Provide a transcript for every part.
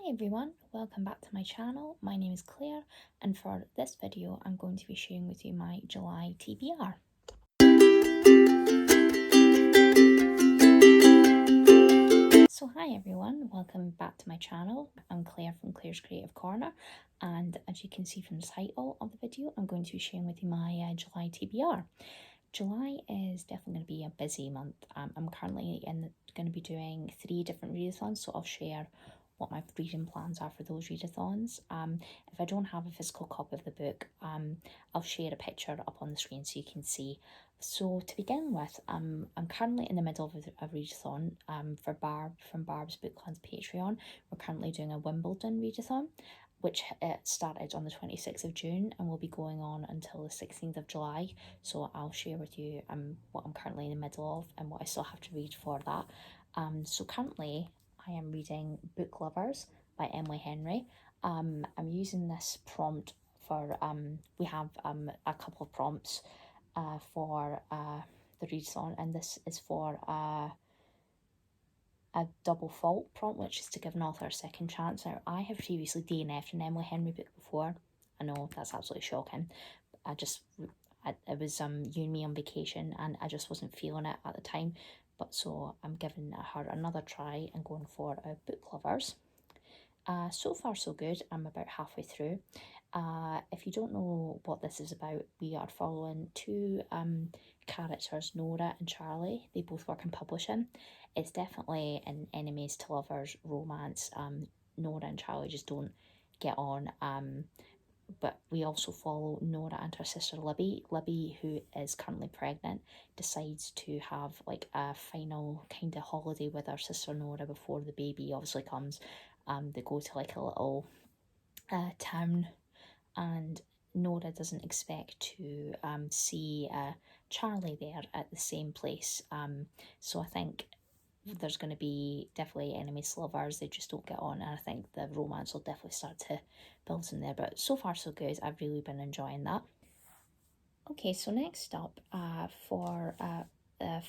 Hi everyone, welcome back to my channel. My name is Claire and for this video I'm going to be sharing with you my July TBR. So hi everyone, welcome back to my channel. I'm Claire from Claire's Creative Corner, and as you can see from the title of the video, I'm going to be sharing with you my July TBR. July is definitely going to be a busy month. I'm currently going to be doing 3 different readathons, so I'll share what my reading plans are for those readathons. If I don't have a physical copy of the book, I'll share a picture up on the screen so you can see. So to begin with, I'm currently in the middle of a readathon for Barb from Barb's Book Club's Patreon. We're currently doing a Wimbledon readathon, which started on the 26th of June and will be going on until the 16th of July. So I'll share with you what I'm currently in the middle of and what I still have to read for that. So currently I am reading Book Lovers by Emily Henry. I'm using this prompt for, we have a couple of prompts for the readathon, and this is for a double fault prompt, which is to give an author a second chance. Now, I have previously DNF'd an Emily Henry book before. I know that's absolutely shocking. It was you and me on vacation and I just wasn't feeling it at the time. But so I'm giving her another try and going for Book Lovers. So far so good. I'm about halfway through. If you don't know what this is about, we are following 2 characters, Nora and Charlie. They both work in publishing. It's definitely an enemies to lovers romance. Nora and Charlie just don't get on. But we also follow Nora and her sister Libby. Libby, who is currently pregnant, decides to have like a final kind of holiday with her sister Nora before the baby obviously comes. They go to like a little town, and Nora doesn't expect to see Charlie there at the same place. So I think there's going to be definitely enemies to lovers. They just don't get on, and I think the romance will definitely start to build in there. But so far so good. I've really been enjoying that. Okay, so next up, for a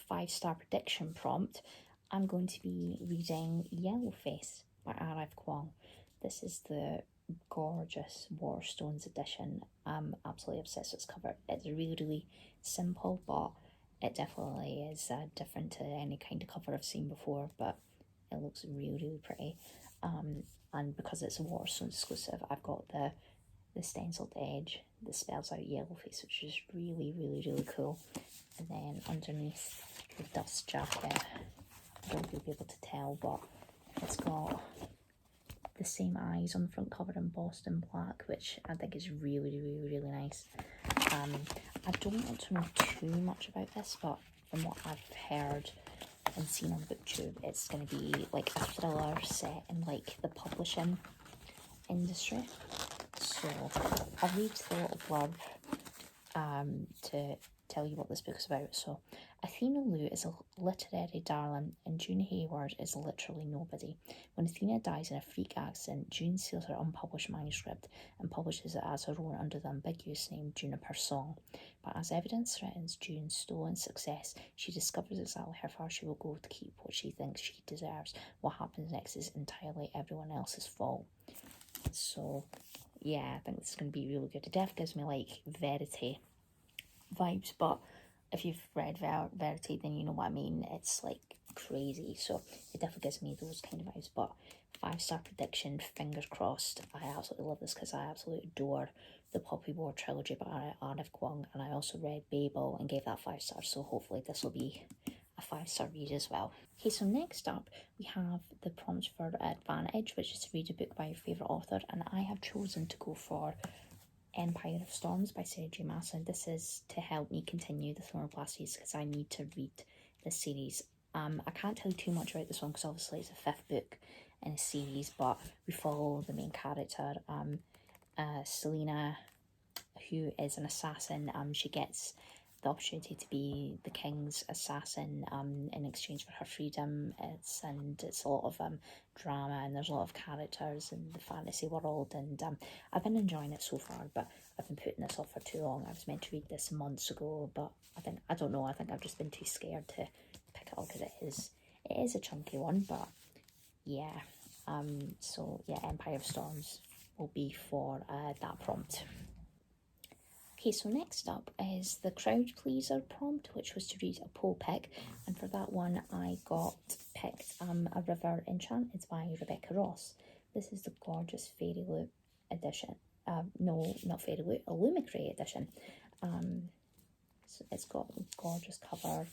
5-star prediction prompt, I'm going to be reading Yellowface by R.F. Kuang. This is the gorgeous Waterstones edition. I'm absolutely obsessed with this cover. It's really simple, but it definitely is different to any kind of cover I've seen before, but it looks really pretty. And because it's a Waterstones exclusive, I've got the stenciled edge that spells out Yellowface, which is really cool. And then underneath the dust jacket, I don't know if you'll be able to tell, but it's got the same eyes on the front cover embossed in black, which I think is really nice. I don't want to know too much about this, but from what I've heard and seen on BookTube, it's going to be like a thriller set in like the publishing industry. So I'll read the little blurb to tell you what this book is about. So Athena Lou is a literary darling and June Hayward is literally nobody. When Athena dies in a freak accident, June seals her unpublished manuscript and publishes it as her own under the ambiguous name Juniper Song. But as evidence threatens June's stolen success, she discovers exactly how far she will go to keep what she thinks she deserves. What happens next is entirely everyone else's fault. So yeah, I think this is going to be really good. It definitely gives me like Verity vibes, but if you've read Verity, then you know what I mean. It's like crazy, so it definitely gives me those kind of vibes. But 5-star prediction, fingers crossed. I absolutely love this because I absolutely adore the Poppy War trilogy by R.F. Kuang, and I also read Babel and gave that 5 stars, so hopefully this will be a 5-star read as well. Okay, so next up we have the prompt for Advantage, which is to read a book by your favourite author, and I have chosen to go for Empire of Storms by Sarah J. Maas. This is to help me continue the Thornblast series because I need to read this series. I can't tell you too much about this one because obviously it's a 5th book in a series, but we follow the main character, Selena, who is an assassin. She gets the opportunity to be the king's assassin in exchange for her freedom. It's a lot of drama, and there's a lot of characters in the fantasy world, and I've been enjoying it so far, but I've been putting this off for too long. I was meant to read this months ago, but I don't know, I think I've just been too scared to pick it up because it is a chunky one, but yeah. So yeah, Empire of Storms will be for that prompt. Okay, so next up is the Crowd Pleaser prompt, which was to read a poll pick, and for that one I picked A River Enchanted by Rebecca Ross. This is the gorgeous Fairy Loot edition. No, not Fairy Loot, Illumicray edition. So it's got a gorgeous cover,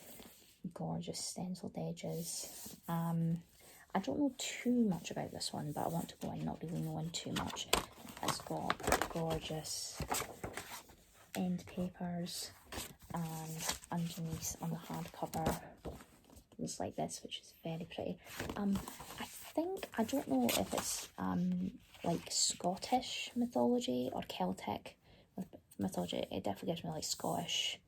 gorgeous stenciled edges. I don't know too much about this one, but I want to go in not really knowing too much. It's got gorgeous end papers, and underneath on the hardcover looks like this, which is very pretty. I don't know if it's like Scottish mythology or Celtic mythology. It definitely gives me like Scottish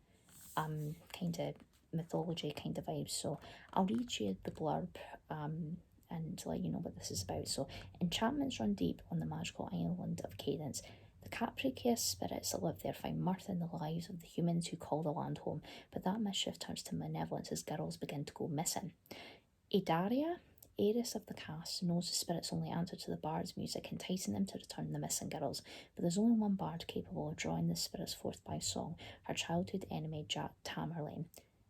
kind of mythology kind of vibes. So I'll read you the blurb and let you know what this is about. So, enchantments run deep on the magical island of Cadence. The capricious spirits that live there find mirth in the lives of the humans who call the land home, but that mischief turns to malevolence as girls begin to go missing. Idaria, heiress of the cast, knows the spirits only answer to the bard's music, enticing them to return the missing girls. But there's only one bard capable of drawing the spirits forth by song, her childhood enemy, Jack Tamerlane.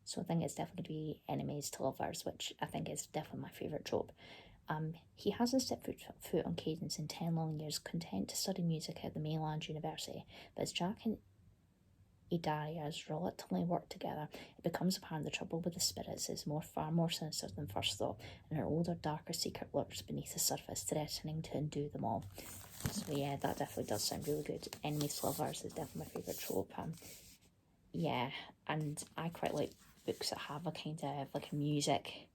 So I think it's definitely going to be enemies to lovers, which I think is definitely my favourite trope. He hasn't stepped foot on Cadence in 10 long years, content to study music at the mainland university. But as Jack and Idarias reluctantly work together, it becomes apparent the trouble with the spirits is far more sinister than first thought, and her older, darker secret lurks beneath the surface, threatening to undo them all. So yeah, that definitely does sound really good. Enemies to lovers is definitely my favourite trope. Yeah, and I quite like books that have a kind of like a music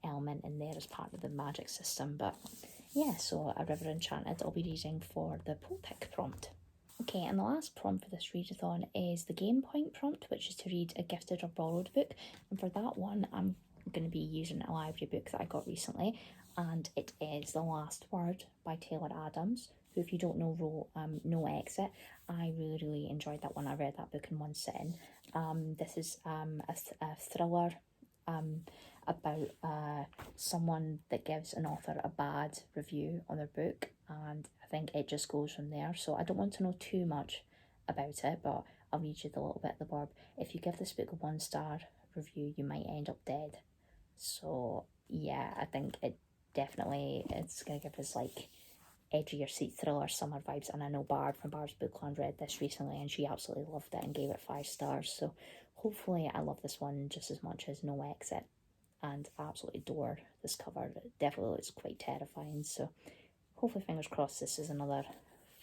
element in there as part of the magic system. But yeah, so A River Enchanted I'll be reading for the poll pick prompt. Okay, and the last prompt for this readathon is the game point prompt, which is to read a gifted or borrowed book. And for that one, I'm going to be using a library book that I got recently, and it is The Last Word by Taylor Adams, who, if you don't know, wrote No Exit. I really enjoyed that one. I read that book in one sitting. This is a thriller about someone that gives an author a bad review on their book, and I think it just goes from there. So I don't want to know too much about it, but I'll read you the little bit of the blurb. If you give this book a 1-star review, you might end up dead. So yeah, I think it's going to give us like edge of your seat thriller summer vibes. And I know Barb from Barb's Bookland read this recently and she absolutely loved it and gave it 5 stars. So hopefully I love this one just as much as No Exit. And I absolutely adore this cover. It definitely looks quite terrifying. So hopefully, fingers crossed, this is another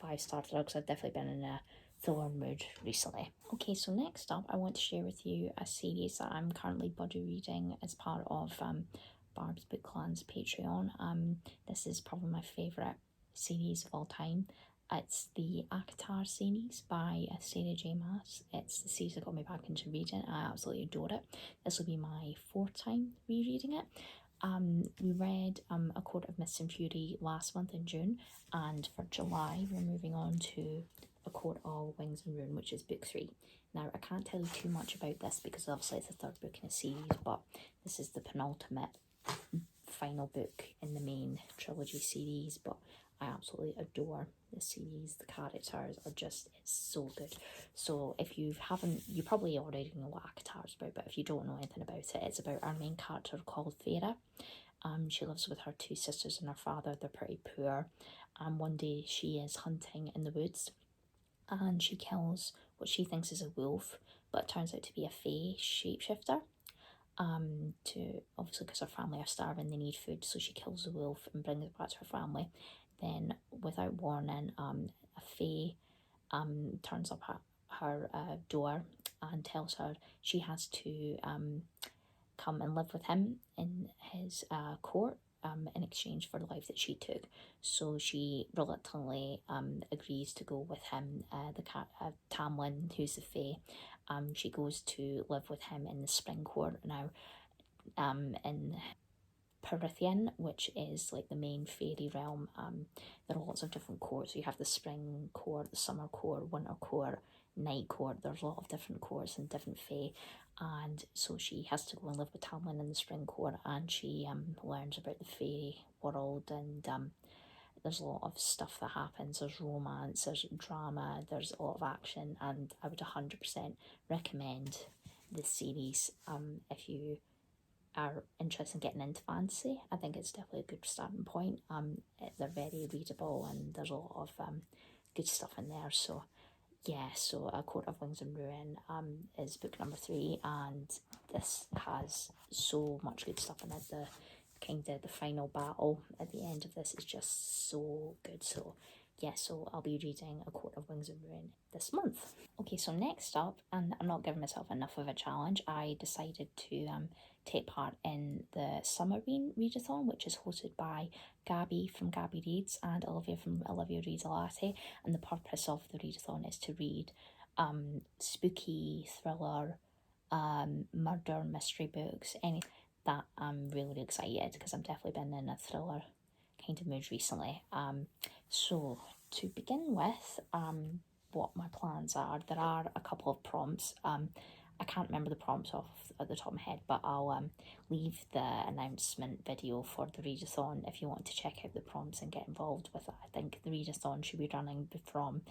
5-star thriller, because I've definitely been in a thriller mood recently. Okay, so next up, I want to share with you a series that I'm currently buddy reading as part of Barb's Bookland's Patreon. This is probably my favourite series of all time. It's the Alcaatar Series by Sarah J. Maas. It's the series that got me back into reading. I absolutely adore it. This will be my 4th time rereading it. We read A Court of Mist and Fury last month in June, and for July we're moving on to A Court of Wings and Ruin, which is book 3. Now, I can't tell you too much about this because obviously it's the 3rd book in a series, but this is the penultimate final book in the main trilogy series. But I absolutely adore this series. The characters are just, it's so good. So if you haven't, you probably already know what Alcaatar's about, but if you don't know anything about it, it's about our main character called Feyre. She lives with her 2 sisters and her father. They're pretty poor. One day she is hunting in the woods and she kills what she thinks is a wolf, but it turns out to be a fae shapeshifter. Obviously, because her family are starving, they need food, so she kills the wolf and brings it back to her family. Then, without warning, a fae turns up at her door and tells her she has to come and live with him in his court in exchange for the life that she took. So she reluctantly agrees to go with him, Tamlin, who's the fae. She goes to live with him in the Spring Court now, in Perithian, which is like the main fairy realm. There are lots of different courts. So you have the Spring Court, the Summer Court, Winter Court, Night Court. There's a lot of different courts and different fae, and so she has to go and live with Tamlin in the Spring Court, and she learns about the fairy world and there's a lot of stuff that happens. There's romance, there's drama, there's a lot of action, and I would 100% recommend this series if you are interested in getting into fantasy. I think it's definitely a good starting point. They're very readable, and there's a lot of good stuff in there. So yeah, so A Court of Wings and Ruin is book number 3, and this has so much good stuff in it. The final battle at the end of this is just so good. So yeah, so I'll be reading A Court of Wings and Ruin this month. Okay, so next up, and I'm not giving myself enough of a challenge, I decided to take part in the Summerween Readathon, which is hosted by Gabby from Gabby Reads and Olivia from Olivia Reads a Latte. And the purpose of the readathon is to read spooky, thriller, murder, mystery books, anything that I'm really excited, because I've definitely been in a thriller kind of mood recently. So to begin with, what my plans are, there are a couple of prompts. I can't remember the prompts off at the top of my head, but I'll leave the announcement video for the readathon if you want to check out the prompts and get involved with it. I think the readathon should be running from,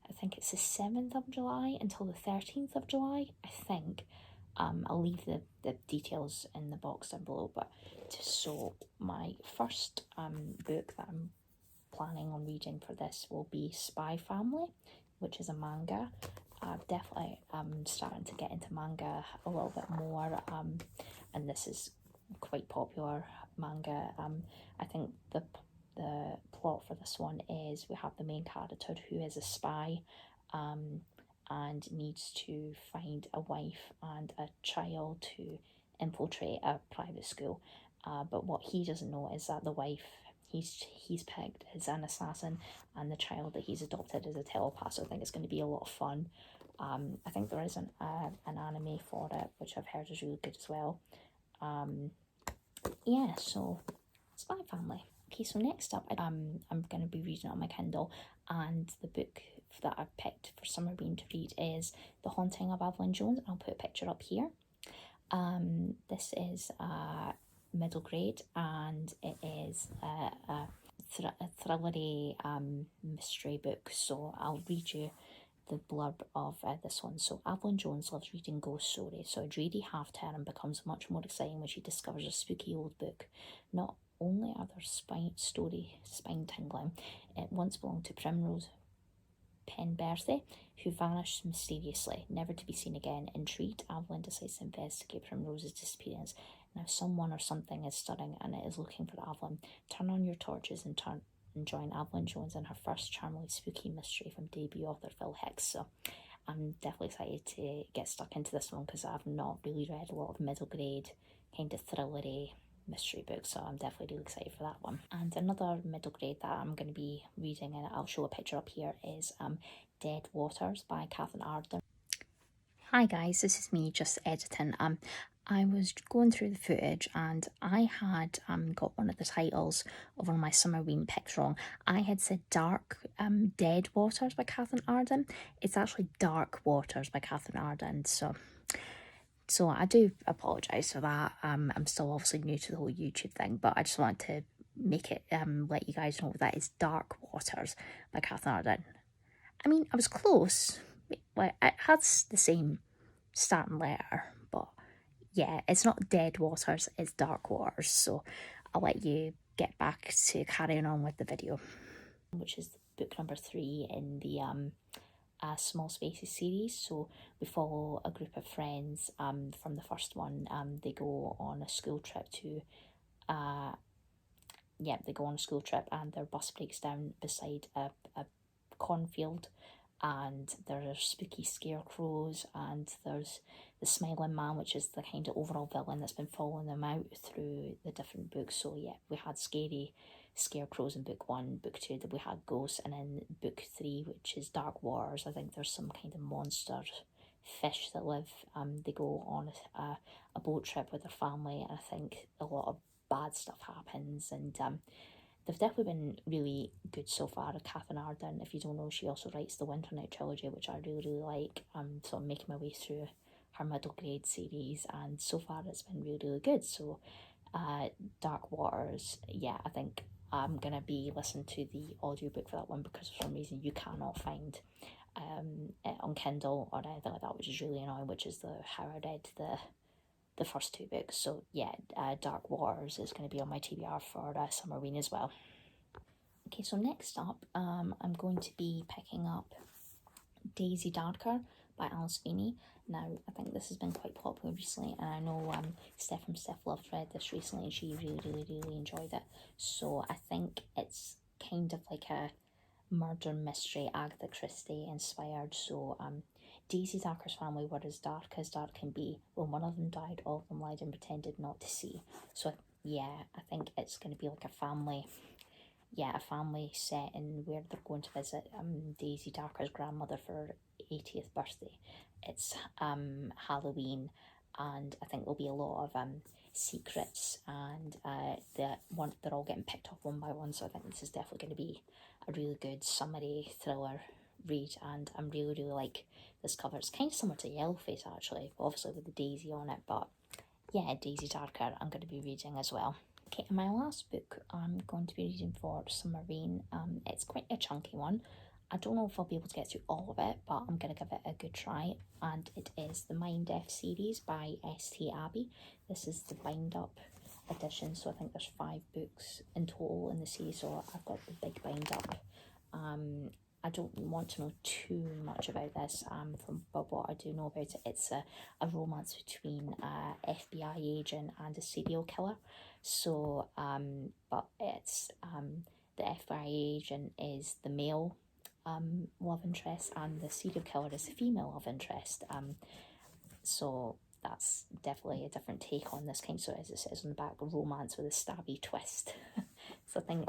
I think it's the 7th of July until the 13th of July, I think. I'll leave the details in the box down below. But so my first book that I'm planning on reading for this will be Spy Family, which is a manga. Definitely starting to get into manga a little bit more, and this is quite popular manga. I think the plot for this one is we have the main character who is a spy, and needs to find a wife and a child to infiltrate a private school. But what he doesn't know is that the wife he's picked is an assassin, and the child that he's adopted is a telepath. So I think it's going to be a lot of fun. I think there is an anime for it, which I've heard is really good as well. Yeah, so Spy Family. Okay, so next up, I'm going to be reading on my Kindle, and the book that I've picked for Summerween to read is The Haunting of Evelyn Jones. I'll put a picture up here. This is middle grade, and it is a thrillery mystery book. So I'll read you the blurb of this one. So Evelyn Jones loves reading ghost stories, so a dreary half-term becomes much more exciting when she discovers a spooky old book. Not only are there spine-tingling, it once belonged to Primrose Penberthy, who vanished mysteriously, never to be seen again. Intrigued, Evelyn decides to investigate Primrose's disappearance. Now someone or something is stirring, and it is looking for Evelyn. Turn on your torches and join Evelyn Jones in her first charmingly spooky mystery from debut author Phil Hicks. So I'm definitely excited to get stuck into this one, because I've not really read a lot of middle grade kind of thrillery mystery books, so I'm definitely really excited for that one. And another middle grade that I'm going to be reading, and I'll show a picture up here, is Dead Waters by Catherine Arden. Hi guys, this is me just editing. I was going through the footage, and I had got one of the titles of one of my Summerween picks wrong. I had said Dead Waters by Catherine Arden. It's actually Dark Waters by Catherine Arden, so I do apologise for that. I'm still obviously new to the whole YouTube thing, but I just wanted to make it let you guys know that it's Dark Waters by Catherine Arden. I mean, I was close. It has the same starting letter, but yeah, it's not Dead Waters, it's Dark Waters. So I'll let you get back to carrying on with the video, which is book number 3 in the Small Spaces series. So we follow a group of friends from the first one. They go on a school trip to and their bus breaks down beside a cornfield, and there are spooky scarecrows, and there's the Smiling Man, which is the kind of overall villain that's been following them out through the different books. So yeah, we had scary scarecrows in book 1, book 2 that we had ghosts, and in book 3, which is Dark Waters, I think there's some kind of monster fish that live. They go on a boat trip with their family, and I think a lot of bad stuff happens, and they've definitely been really good so far. Catherine Arden, if you don't know, she also writes the Winter Night trilogy, which I really, really like. So I'm making my way through her middle grade series, and so far it's been really, really good. So Dark Waters, yeah, I think I'm going to be listening to the audiobook for that one because for some reason you cannot find it on Kindle or anything like that, which is really annoying, which is how I read the first two books. So yeah, Dark Waters is going to be on my TBR for Summerween as well. Okay, so next up, I'm going to be picking up Daisy Darker by Alice Feeney. Now, I think this has been quite popular recently, and I know Steph from Steph Love read this recently, and she really enjoyed it. So I think it's kind of like a murder mystery, Agatha Christie inspired. So Daisy Darker's family were as dark can be. When one of them died, all of them lied and pretended not to see. So yeah, I think it's going to be like a family setting where they're going to visit Daisy Darker's grandmother for her 80th birthday. It's Halloween, and I think there'll be a lot of secrets, and they're all getting picked up one by one. So I think this is definitely going to be a really good summery thriller read, and I'm really like this cover. It's kind of similar to Yellowface actually, obviously with the daisy on it, but yeah, Daisy Darker I'm going to be reading as well. Okay, and my last book I'm going to be reading for Summerween. It's quite a chunky one. I don't know if I'll be able to get through all of it, but I'm going to give it a good try. And it is the Mind F series by S.T. Abbey. This is the bind up edition, so I think there's 5 books in total in the series, so I've got the big bind up. I don't want to know too much about this, but what I do know about it, it's a romance between an FBI agent and a serial killer. So, but it's the FBI agent is the male love interest, and the serial killer is the female love interest. So that's definitely a different take on this kind. So as it says on the back, romance with a stabby twist. So I think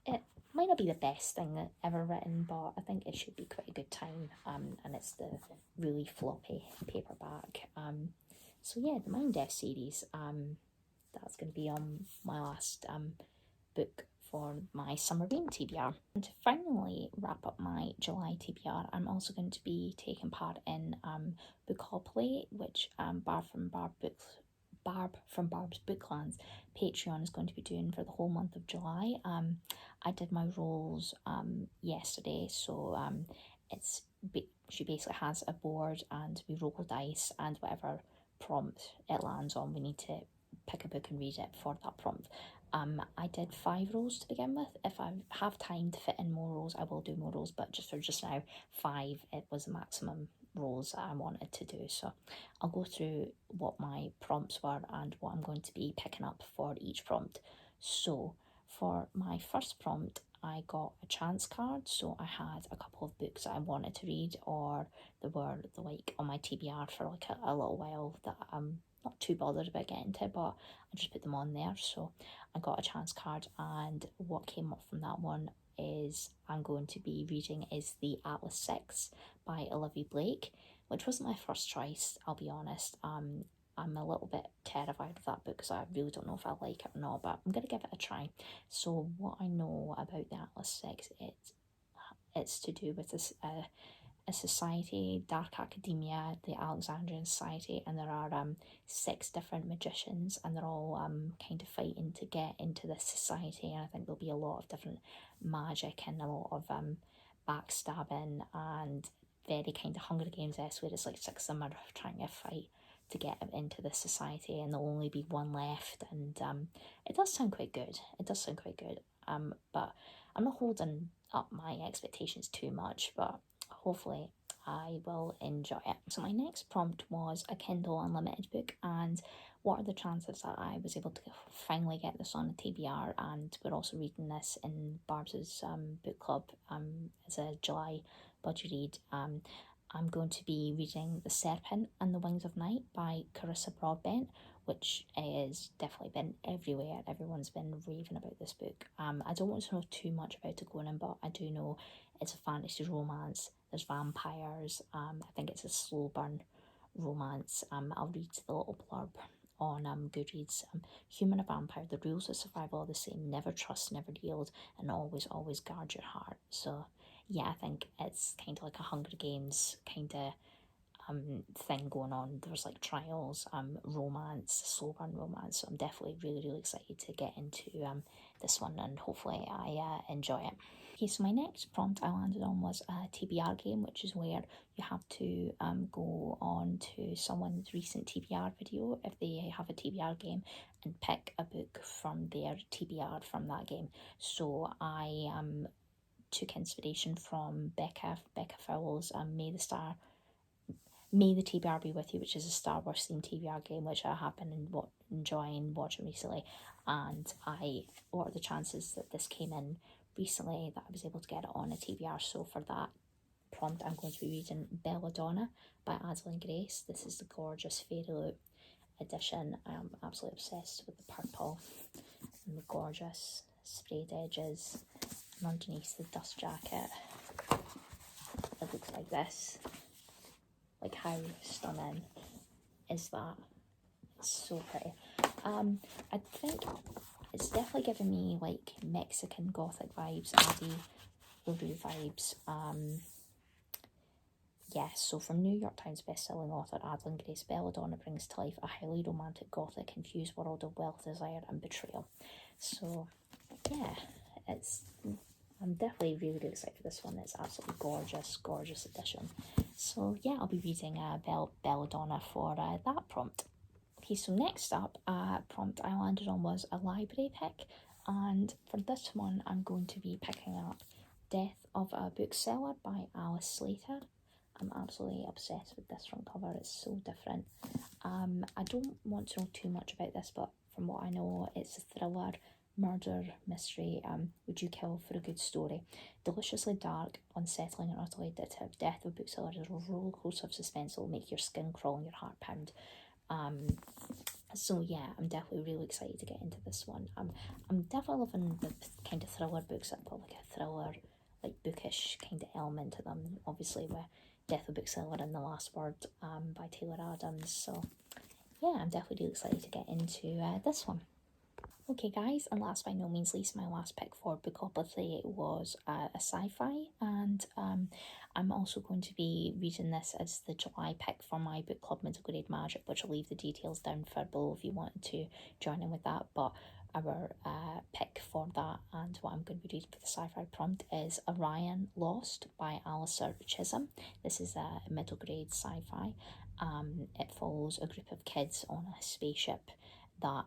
it might not be the best thing ever written, but I think it should be quite a good time. And it's the really floppy paperback. So yeah, the Mind Death series. That's going to be on my last book for my Summerween TBR. And to finally wrap up my July TBR, I'm also going to be taking part in Bookopoly, which Barb from Barb's Booklands Patreon is going to be doing for the whole month of July. I did my rolls yesterday, so she basically has a board and we roll dice, and whatever prompt it lands on, we need to pick a book and read it for that prompt. I did 5 rolls to begin with. If I have time to fit in more rolls, I will do more rolls, but just now, 5, it was the maximum rolls I wanted to do. So I'll go through what my prompts were and what I'm going to be picking up for each prompt. So for my first prompt, I got a chance card. So I had a couple of books that I wanted to read, or they were like on my TBR for like a little while that I'm not too bothered about getting to, but I just put them on there. So I got a chance card, and what came up from that one is I'm going to be reading is The Atlas 6 by Olivia Blake, which wasn't my first choice, I'll be honest. I'm a little bit terrified of that book because I really don't know if I like it or not, but I'm going to give it a try. So what I know about The Atlas 6, it's to do with this a society, dark academia, the Alexandrian Society, and there are 6 different magicians, and they're all kind of fighting to get into this society, and I think there'll be a lot of different magic and a lot of backstabbing and very kind of Hunger Games-esque, where it's like 6 of them are trying to fight to get into this society, and there'll only be one left, and it does sound quite good. But I'm not holding up my expectations too much, but hopefully I will enjoy it. So my next prompt was a Kindle Unlimited book, and what are the chances that I was able to finally get this on a TBR, and we're also reading this in Barb's book club as a July budget read. I'm going to be reading The Serpent and the Wings of Night by Carissa Broadbent, which is definitely been everywhere. Everyone's been raving about this book. I don't want to know too much about it going in, but I do know it's a fantasy romance. There's vampires. I think it's a slow burn romance. I'll read the little blurb on Goodreads. Human or vampire, the rules of survival are the same. Never trust, never yield, and always guard your heart. So yeah, I think it's kind of like a Hunger Games kind of thing going on. There's like trials, romance, slow burn romance. So I'm definitely really excited to get into this one, and hopefully I enjoy it. Okay, so my next prompt I landed on was a TBR game, which is where you have to go on to someone's recent TBR video if they have a TBR game and pick a book from their TBR from that game. So I took inspiration from Becca Fowles' May the TBR Be With You, which is a Star Wars themed TBR game, which I have been enjoying watching recently. And what are the chances that this came in recently that I was able to get it on a TBR? So for that prompt, I'm going to be reading Belladonna by Evelyn Grace. This is the gorgeous Fairy Loot edition. I'm absolutely obsessed with the purple and the gorgeous sprayed edges. And underneath the dust jacket, it looks like this. Like, how stunning is that? It's so pretty. I think it's definitely giving me like Mexican Gothic vibes, Abbey LaRue vibes. Yes, so from New York Times bestselling author Evelyn Grace, Belladonna brings to life a highly romantic Gothic infused world of wealth, desire and betrayal. So yeah, I'm definitely really excited for this one. It's absolutely gorgeous edition. So yeah, I'll be reading Belladonna for that prompt. Okay, so next up, prompt I landed on was a library pick, and for this one I'm going to be picking up Death of a Bookseller by Alice Slater. I'm absolutely obsessed with this front cover. It's so different. I don't want to know too much about this, but from what I know, it's a thriller, murder mystery. Would you kill for a good story? Deliciously dark, unsettling and utterly addictive, Death of a Bookseller is a roller coaster of suspense that will make your skin crawl and your heart pound. So yeah, I'm definitely really excited to get into this one. I'm definitely loving the kind of thriller books that put like a thriller, like bookish kind of element to them. Obviously with Death of a Bookseller and The Last Word by Taylor Adams. So yeah, I'm definitely really excited to get into this one. Okay guys, and last by no means least, my last pick for Book Club of the Day was a sci-fi, and I'm also going to be reading this as the July pick for my Book Club Middle Grade Magic, which I'll leave the details down for below if you wanted to join in with that. But our pick for that and what I'm going to be reading for the sci-fi prompt is Orion Lost by Alistair Chisholm. This is a middle grade sci-fi. It follows a group of kids on a spaceship that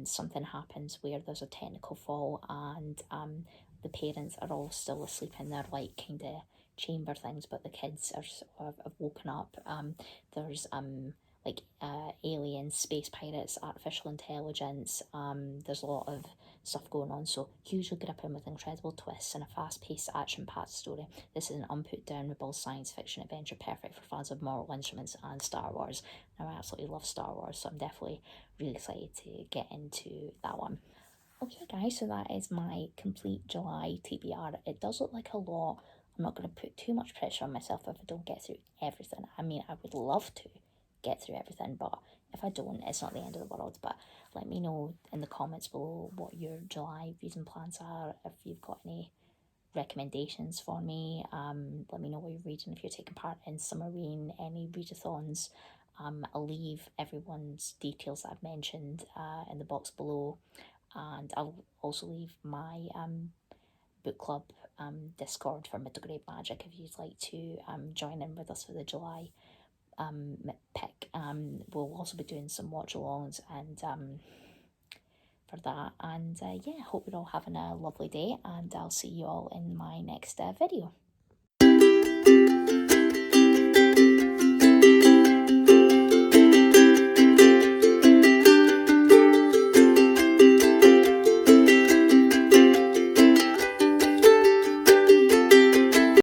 something happens where there's a technical fall, and the parents are all still asleep in their like kind of chamber things, but the kids have woken up. There's like aliens, space pirates, artificial intelligence. There's a lot of stuff going on, so hugely gripping with incredible twists and a fast-paced, action-packed story. This is an unput-downable science fiction adventure perfect for fans of Mortal Instruments and Star Wars. Now, I absolutely love Star Wars, so I'm definitely really excited to get into that one. Okay guys, so that is my complete July TBR. It does look like a lot. I'm not going to put too much pressure on myself if I don't get through everything. I mean, I would love to get through everything, but if I don't, it's not the end of the world. But let me know in the comments below what your July reading plans are, if you've got any recommendations for me. Let me know what you're reading, if you're taking part in Summerween, any readathons. I'll leave everyone's details that I've mentioned in the box below, and I'll also leave my book club Discord for Middle Grade Magic if you'd like to join in with us for the July pick. We'll also be doing some watch alongs and for that, and yeah, hope you're all having a lovely day, and I'll see you all in my next video.